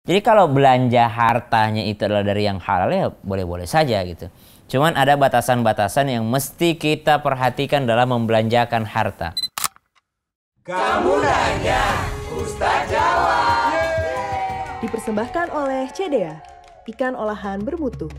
Jadi kalau belanja hartanya itu adalah dari yang halal ya boleh-boleh saja gitu. Cuman ada batasan-batasan yang mesti kita perhatikan dalam membelanjakan harta. Kamu nanya, Ustaz jawab. Dipersembahkan oleh CDA, ikan olahan bermutu.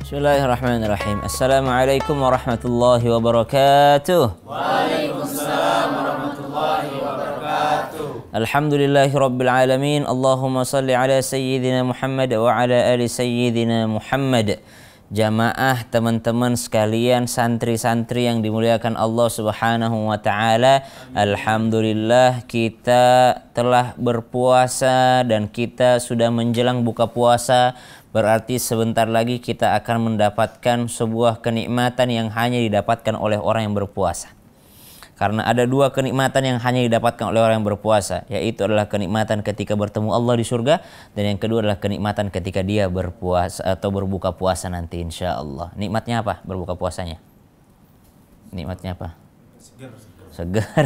Bismillahirrahmanirrahim. Assalamualaikum warahmatullahi wabarakatuh. Waalaikumsalam warahmatullahi wabarakatuh. Alhamdulillahi rabbil alamin. Allahumma salli ala sayyidina Muhammad wa ala ali sayyidina Muhammad. Jamaah teman-teman sekalian, santri-santri yang dimuliakan Allah Subhanahu wa taala, alhamdulillah kita telah berpuasa dan kita sudah menjelang buka puasa. Berarti sebentar lagi kita akan mendapatkan sebuah kenikmatan yang hanya didapatkan oleh orang yang berpuasa. Karena ada dua kenikmatan yang hanya didapatkan oleh orang yang berpuasa, yaitu adalah kenikmatan ketika bertemu Allah di surga, dan yang kedua adalah kenikmatan ketika dia berpuasa atau berbuka puasa nanti insya Allah. Nikmatnya apa berbuka puasanya? Nikmatnya apa? Segar.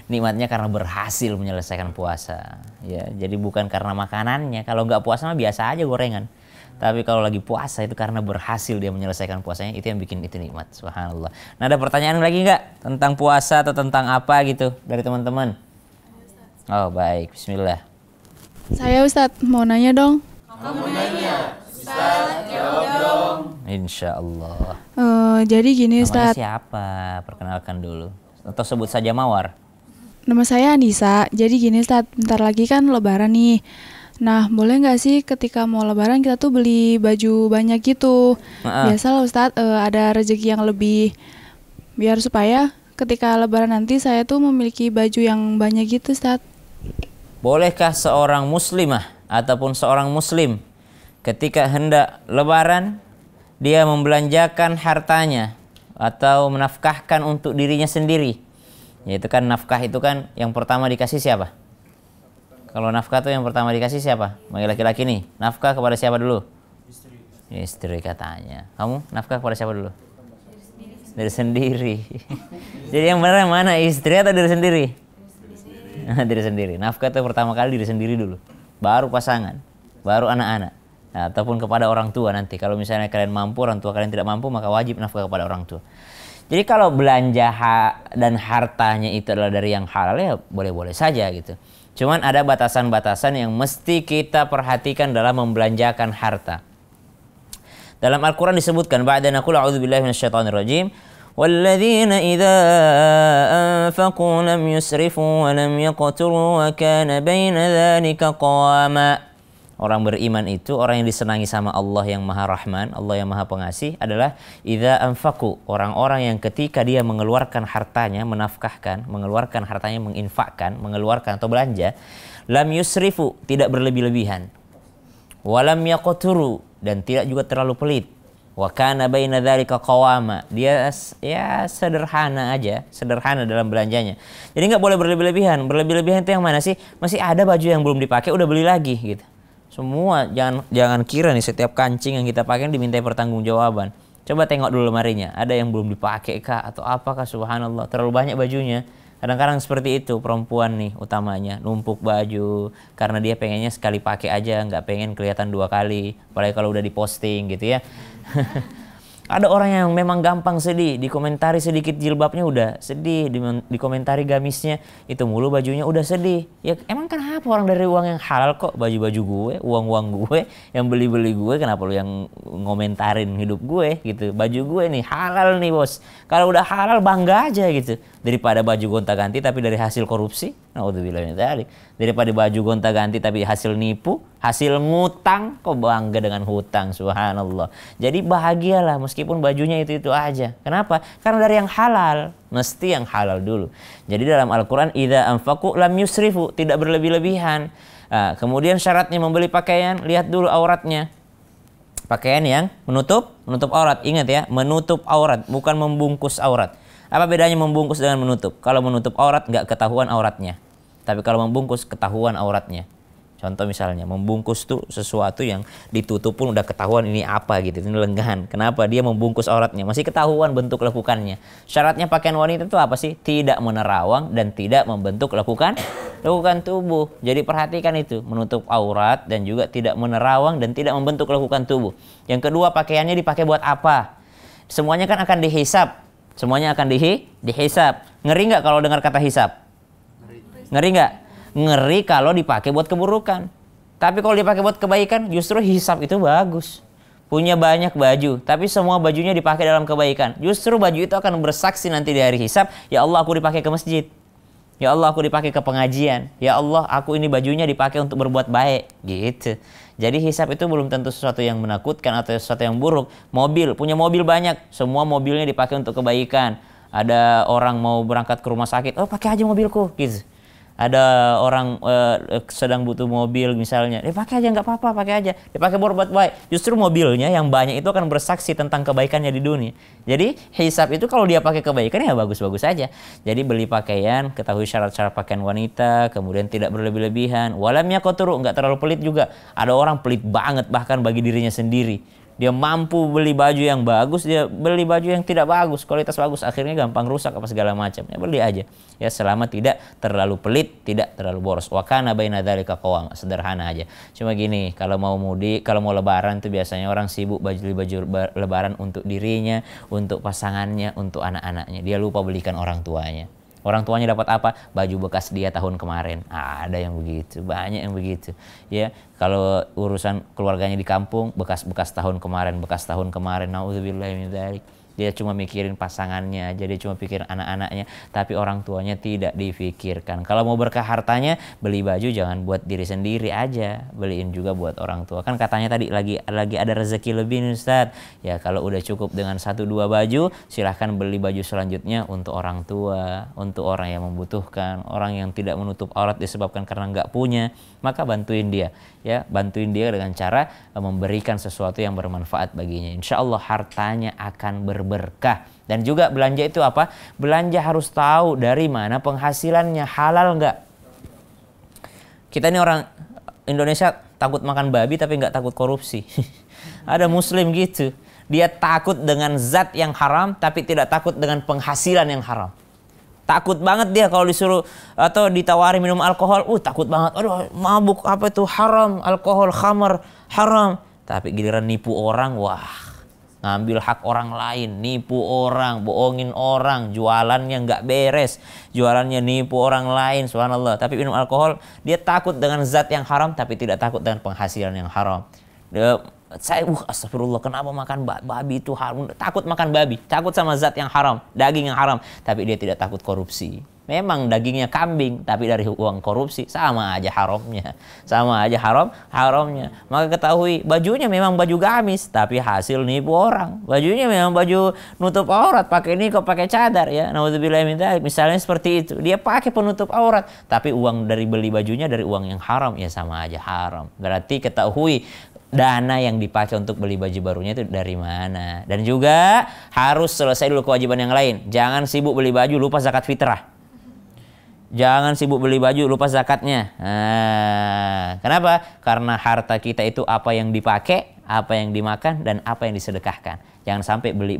Nikmatnya karena berhasil menyelesaikan puasa. Ya, jadi bukan karena makanannya. Kalau nggak puasa mah biasa aja gorengan. Tapi kalau lagi puasa itu karena berhasil dia menyelesaikan puasanya, itu yang bikin itu nikmat. Subhanallah. Nah, ada pertanyaan lagi nggak tentang puasa atau tentang apa gitu dari teman-teman? Oh baik, bismillah. Saya Ustadz, mau nanya dong. Kamu nanya, Ustaz jawab dong. Insya Allah. Jadi gini Namanya Ustadz, siapa? Perkenalkan dulu. Atau sebut saja Mawar. nama saya Anissa. Jadi gini Ustadz, bentar lagi kan lebaran nih. Nah, boleh nggak sih ketika mau lebaran kita tuh beli baju banyak gitu? Biasalah Ustadz, ada rezeki yang lebih, biar supaya ketika lebaran nanti saya tuh memiliki baju yang banyak gitu Ustadz. Bolehkah seorang muslimah ataupun seorang muslim ketika hendak lebaran dia membelanjakan hartanya atau menafkahkan untuk dirinya sendiri? Yaitu kan nafkah itu kan yang pertama dikasih siapa? Kalau nafkah tuh yang pertama dikasih siapa? Bagi laki-laki nih, nafkah kepada siapa dulu? Istri katanya. Kamu nafkah kepada siapa dulu? Diri sendiri. Jadi yang benar yang mana, istri atau diri sendiri? Diri sendiri. Nafkah itu pertama kali diri sendiri dulu, baru pasangan, baru anak-anak. Nah, ataupun kepada orang tua nanti. Kalau misalnya kalian mampu, orang tua kalian tidak mampu, maka wajib nafkah kepada orang tua. Jadi kalau belanja dan hartanya itu adalah dari yang halal ya boleh-boleh saja gitu. Cuman ada batasan-batasan yang mesti kita perhatikan dalam membelanjakan harta. Dalam Al-Quran disebutkan, ba'da naqul a'udzubillahi minasyaitonirrajim, walladzina idza anfaqu lam yusrifu wa lam yaqturu wa kana baina dzalika qawama. Orang beriman itu, orang yang disenangi sama Allah yang Maha Rahman, Allah yang Maha Pengasih adalah idza anfaqu, orang-orang yang ketika dia mengeluarkan hartanya, menafkahkan, mengeluarkan hartanya, menginfakkan, mengeluarkan atau belanja, lam yusrifu, tidak berlebih-lebihan, wa lam yaqturu, dan tidak juga terlalu pelit, wa kana baina dzalika qawama, dia ya sederhana aja, sederhana dalam belanjanya. Jadi nggak boleh berlebih-lebihan. Berlebih-lebihan itu yang mana sih? Masih ada baju yang belum dipakai udah beli lagi gitu. Semua jangan kira nih setiap kancing yang kita pakai dimintai pertanggungjawaban. Coba tengok dulu lemarinya, ada yang belum dipakai kah atau apakah? Subhanallah, terlalu banyak bajunya. Kadang-kadang seperti itu perempuan nih utamanya, numpuk baju karena dia pengennya sekali pakai aja, nggak pengen kelihatan dua kali, apalagi kalau udah diposting gitu ya. Ada orang yang memang gampang sedih, dikomentari sedikit jilbabnya udah sedih, dikomentari gamisnya itu mulu bajunya udah sedih. Ya emang kenapa orang dari uang yang halal kok, baju-baju gue, uang-uang gue, yang beli-beli gue, kenapa lu yang ngomentarin hidup gue gitu. Baju gue nih halal nih bos, kalau udah halal bangga aja gitu. Daripada baju gonta-ganti tapi dari hasil korupsi, naudzubillah min dzalik. Daripada baju gonta-ganti tapi hasil nipu, hasil ngutang, kok bangga dengan hutang, subhanallah. Jadi bahagialah meskipun bajunya itu-itu aja. Kenapa? Karena dari yang halal, mesti yang halal dulu. Jadi dalam Al-Quran, idza anfaqu lam yusrifu, tidak berlebih-lebihan. Nah, kemudian syaratnya membeli pakaian, lihat dulu auratnya. Pakaian yang menutup aurat. Ingat ya, menutup aurat, bukan membungkus aurat. Apa bedanya membungkus dengan menutup? Kalau menutup aurat nggak ketahuan auratnya. Tapi kalau membungkus ketahuan auratnya. Contoh misalnya membungkus tuh sesuatu yang ditutup pun udah ketahuan ini apa gitu, ini lengan. Kenapa dia membungkus auratnya? Masih ketahuan bentuk lekukannya. Syaratnya pakaian wanita itu apa sih? Tidak menerawang dan tidak membentuk lekukan tubuh. Jadi perhatikan itu, menutup aurat dan juga tidak menerawang dan tidak membentuk lekukan tubuh. Yang kedua, pakaiannya dipakai buat apa? Semuanya kan akan dihisab. Semuanya akan dihisab. Ngeri nggak kalau dengar kata hisab? Ngeri nggak? Ngeri kalau dipakai buat keburukan. Tapi kalau dipakai buat kebaikan, justru hisab itu bagus. Punya banyak baju, tapi semua bajunya dipakai dalam kebaikan. Justru baju itu akan bersaksi nanti di hari hisab, ya Allah aku dipakai ke masjid. Ya Allah aku dipakai ke pengajian. Ya Allah aku ini bajunya dipakai untuk berbuat baik. Gitu. Jadi hisab itu belum tentu sesuatu yang menakutkan atau sesuatu yang buruk. Mobil, punya mobil banyak, semua mobilnya dipakai untuk kebaikan. Ada orang mau berangkat ke rumah sakit, oh pakai aja mobilku, gitu. Ada orang sedang butuh mobil misalnya, pakai aja nggak apa-apa, pakai aja, dipakai buat baik. Justru mobilnya yang banyak itu akan bersaksi tentang kebaikannya di dunia. Jadi hisab itu kalau dia pakai kebaikan ya bagus-bagus aja. Jadi beli pakaian, ketahui syarat-syarat pakaian wanita, kemudian tidak berlebih-lebihan. Walamnya kotor, nggak terlalu pelit juga. Ada orang pelit banget bahkan bagi dirinya sendiri. Dia mampu beli baju yang bagus, dia beli baju yang tidak bagus, kualitas bagus, akhirnya gampang rusak apa segala macam. Ya beli aja. Ya selama tidak terlalu pelit, tidak terlalu boros. Wa kana baina dzalika qawam, sederhana aja. Cuma gini, kalau mau mudik, kalau mau lebaran tuh biasanya orang sibuk beli baju lebaran untuk dirinya, untuk pasangannya, untuk anak-anaknya. Dia lupa belikan orang tuanya. Orang tuanya dapat apa? Baju bekas dia tahun kemarin. Ada yang begitu, banyak yang begitu. Ya, kalau urusan keluarganya di kampung, bekas-bekas tahun kemarin, Nauzubillahi min dzalik. Dia cuma mikirin pasangannya aja, dia cuma pikirin anak-anaknya, tapi orang tuanya tidak difikirkan. Kalau mau berkah hartanya, beli baju jangan buat diri sendiri aja, beliin juga buat orang tua. Kan katanya tadi lagi ada rezeki lebih nih Ustaz. Ya kalau udah cukup dengan 1-2 baju, silahkan beli baju selanjutnya untuk orang tua, untuk orang yang membutuhkan, orang yang tidak menutup aurat disebabkan karena nggak punya, maka bantuin dia. Ya, bantuin dia dengan cara memberikan sesuatu yang bermanfaat baginya. Insya Allah hartanya akan berberkah. Dan juga belanja itu apa? Belanja harus tahu dari mana penghasilannya, halal nggak? Kita ini orang Indonesia takut makan babi tapi nggak takut korupsi. Ada muslim gitu. Dia takut dengan zat yang haram tapi tidak takut dengan penghasilan yang haram. Takut banget dia kalau disuruh atau ditawari minum alkohol, takut banget. Aduh, mabuk apa itu haram, alkohol, khamar haram. Tapi giliran nipu orang, wah, ngambil hak orang lain, nipu orang, bohongin orang, jualannya nggak beres, jualannya nipu orang lain, subhanallah. Tapi minum alkohol, dia takut dengan zat yang haram, tapi tidak takut dengan penghasilan yang haram. Astagfirullah, kenapa makan babi itu haram? Takut makan babi, takut sama zat yang haram, daging yang haram, tapi dia tidak takut korupsi. Memang dagingnya kambing, tapi dari uang korupsi, sama aja haramnya, haramnya. Maka ketahui, bajunya memang baju gamis, tapi hasil nipu orang. Bajunya memang baju nutup aurat, pakai ini kok pakai cadar ya. Nauzubillahi min dzalik. Misalnya seperti itu, dia pakai penutup aurat, tapi uang dari beli bajunya dari uang yang haram, ya sama aja haram. Berarti ketahui dana yang dipakai untuk beli baju barunya itu dari mana. Dan juga harus selesai dulu kewajiban yang lain. Jangan sibuk beli baju lupa zakat fitrah. Jangan sibuk beli baju lupa zakatnya. Kenapa? Karena harta kita itu apa yang dipakai, apa yang dimakan, dan apa yang disedekahkan. Jangan sampai beli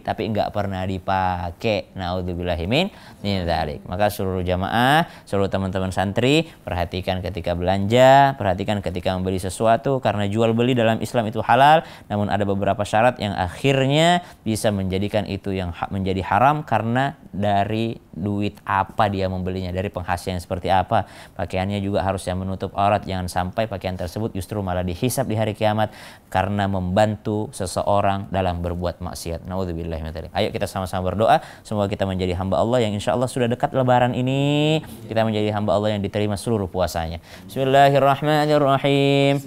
tapi enggak pernah dipakai. Naudzubillahi min dzalik. Maka seluruh jamaah, seluruh teman-teman santri, perhatikan ketika belanja, perhatikan ketika membeli sesuatu, karena jual beli dalam Islam itu halal, namun ada beberapa syarat yang akhirnya bisa menjadikan itu yang menjadi haram karena dari duit apa dia membelinya, dari penghasilan seperti apa. Pakaiannya juga harus yang menutup aurat, jangan sampai pakaian tersebut justru malah dihisab di hari kiamat karena membantu seseorang dalam berbuat maksiat. Naudzubillahi min dzalik. Ayo kita sama-sama berdoa semoga kita menjadi hamba Allah yang insya Allah sudah dekat lebaran ini, kita menjadi hamba Allah yang diterima seluruh puasanya. Bismillahirrahmanirrahim.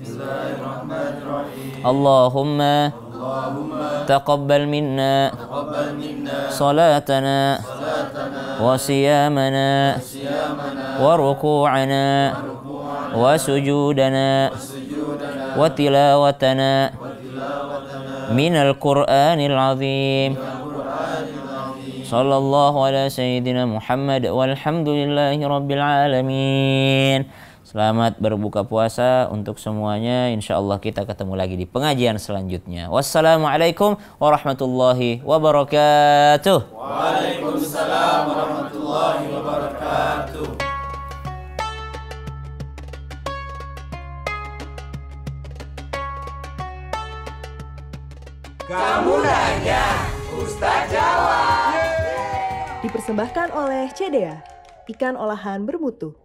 Allahumma taqabbal minna salatana wa siyamana wa ruku'ana wa sujudana wa tilawatana minal Qur'anil azim. Sallallahu ala sayyidina Muhammad walhamdulillahi rabbil alamin. Selamat berbuka puasa untuk semuanya. Insya Allah kita ketemu lagi di pengajian selanjutnya. Wassalamualaikum warahmatullahi wabarakatuh. Waalaikumsalam warahmatullahi wabarakatuh. Kamu nanya, Ustaz jawab. Dipersembahkan oleh CDA, ikan olahan bermutu.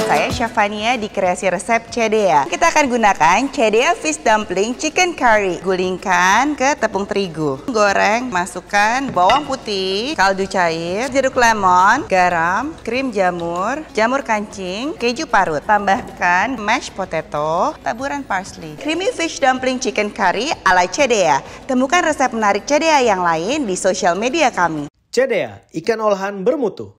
Saya Syafania di Kreasi Resep CDA. Kita akan gunakan CDA Fish Dumpling Chicken Curry. Gulingkan ke tepung terigu. Goreng, masukkan bawang putih, kaldu cair, jeruk lemon, garam, krim jamur, jamur kancing, keju parut. Tambahkan mashed potato, taburan parsley. Creamy Fish Dumpling Chicken Curry ala CDA. Temukan resep menarik CDA yang lain di sosial media kami. CDA, ikan olahan bermutu.